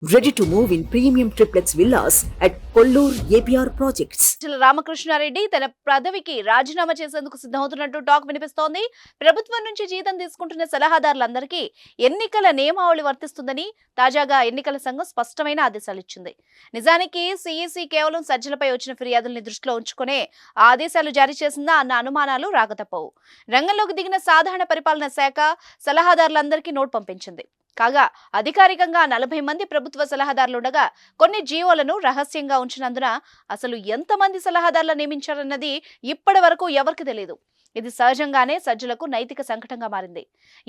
Ready to move in premium triplex villas at Kollur APR Projects. Ramakrishna Reddy తన పదవికి రాజీనామా చేసేందుకు సిద్ధమవుతున్నట్టు టాక్ వినిపిస్తోంది. ప్రభుత్వం నుంచి జీతం తీసుకుంటున్న సలహాదారులందరికీ ఎన్నికల నియమావళి వర్తిస్తుందని తాజాగా ఎన్నికల సంఘం స్పష్టమైన ఆదేశాలు ఇచ్చింది. నిజానికి సిఈసి కేవలం సజ్జలపై వచ్చిన ఫిర్యాదుల్ని దృష్టిలో ఉంచుకునే ఆదేశాలు జారీ చేసిందా అన్న అనుమానాలు రాకతప్పవు. రంగంలోకి దిగిన సాధారణ పరిపాలన శాఖ సలహాదారులందరికీ నోట్ పంపించింది. కాగా అధికారికంగా 40 మంది ప్రభుత్వ సలహాదారులుండగా కొన్ని జీవోలను రహస్యంగా ఉంచినందున అసలు ఎంతమంది సలహాదారులు నియమించారన్నది ఇప్పటి వరకు ఎవరికి తెలియదు. ఇది సహజంగానే సజ్జలకు నైతిక సంకటంగా మారింది.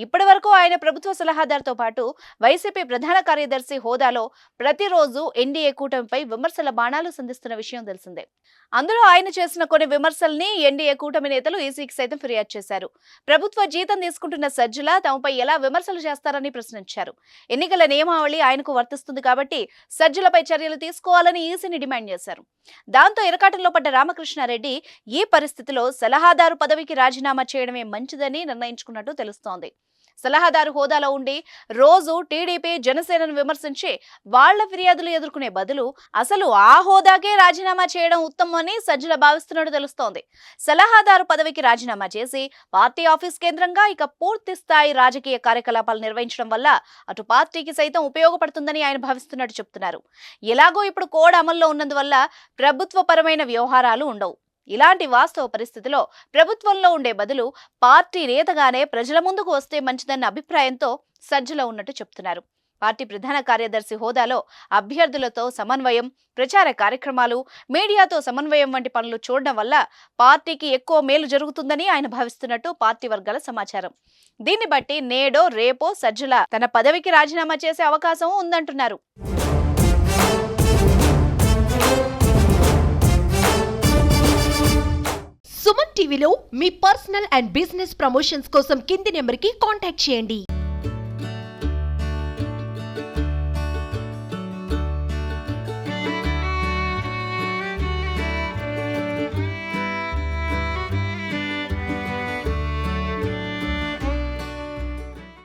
ఇప్పటి వరకు ఆయన ప్రభుత్వ సలహాదారుతో పాటు వైసీపీ ప్రధాన కార్యదర్శి హోదాలో ప్రతిరోజు ఎన్డీఏ కూటమిపై విమర్శల బాణాలు సంధిస్తున్న విషయం తెలిసిందే. అందులో ఆయన చేసిన కొన్ని విమర్శల్ని ఎన్డీఏ కూటమి నేతలు ఈసీకి సైతం ఫిర్యాదు చేశారు. ప్రభుత్వ జీతం తీసుకుంటున్న సజ్జల తమపై ఎలా విమర్శలు చేస్తారని ప్రశ్నించారు. ఎన్నికల నియమావళి ఆయనకు వర్తిస్తుంది కాబట్టి సజ్జలపై చర్యలు తీసుకోవాలని ఈసీని డిమాండ్ చేశారు. దాంతో ఇరకాటంలో పడ్డ రామకృష్ణారెడ్డి ఈ పరిస్థితిలో సలహాదారు పదవికి రాజీనామా చేయడమే మంచిదని నిర్ణయించుకున్నట్టు తెలుస్తోంది. సలహాదారు హోదాలో ఉండి రోజు టీడీపీ జనసేనను విమర్శించి వాళ్ల ఫిర్యాదులు ఎదుర్కొనే బదులు అసలు ఆ హోదాకే రాజీనామా చేయడం ఉత్తమమని సజ్జల భావిస్తున్నట్టు తెలుస్తోంది. సలహాదారు పదవికి రాజీనామా చేసి పార్టీ ఆఫీస్ కేంద్రంగా ఇక పూర్తి స్థాయి రాజకీయ కార్యకలాపాలు నిర్వహించడం వల్ల అటు పార్టీకి సైతం ఉపయోగపడుతుందని ఆయన భావిస్తున్నట్టు చెప్తున్నారు. ఎలాగో ఇప్పుడు కోడ్ అమల్లో ఉన్నందువల్ల ప్రభుత్వపరమైన వ్యవహారాలు ఉండవు. ఇలాంటి వాస్తవ పరిస్థితిలో ప్రభుత్వంలో ఉండే బదులు పార్టీ నేతగానే ప్రజల ముందుకు వస్తే మంచిదన్న అభిప్రాయంతో సజ్జల ఉన్నట్టు చెప్తున్నారు. పార్టీ ప్రధాన కార్యదర్శి హోదాలో అభ్యర్థులతో సమన్వయం, ప్రచార కార్యక్రమాలు, మీడియాతో సమన్వయం వంటి పనులు చూడడం వల్ల పార్టీకి ఎక్కువ మేలు జరుగుతుందని ఆయన భావిస్తున్నట్టు పార్టీ వర్గాల సమాచారం. దీన్ని బట్టి నేడో రేపో సజ్జల తన పదవికి రాజీనామా చేసే అవకాశం ఉందంటున్నారు. సుమన్ టీవీలో మీ పర్సనల్ అండ్ బిజినెస్ ప్రమోషన్స్ కోసం కింది నెంబర్కి కాంటాక్ట్ చేయండి.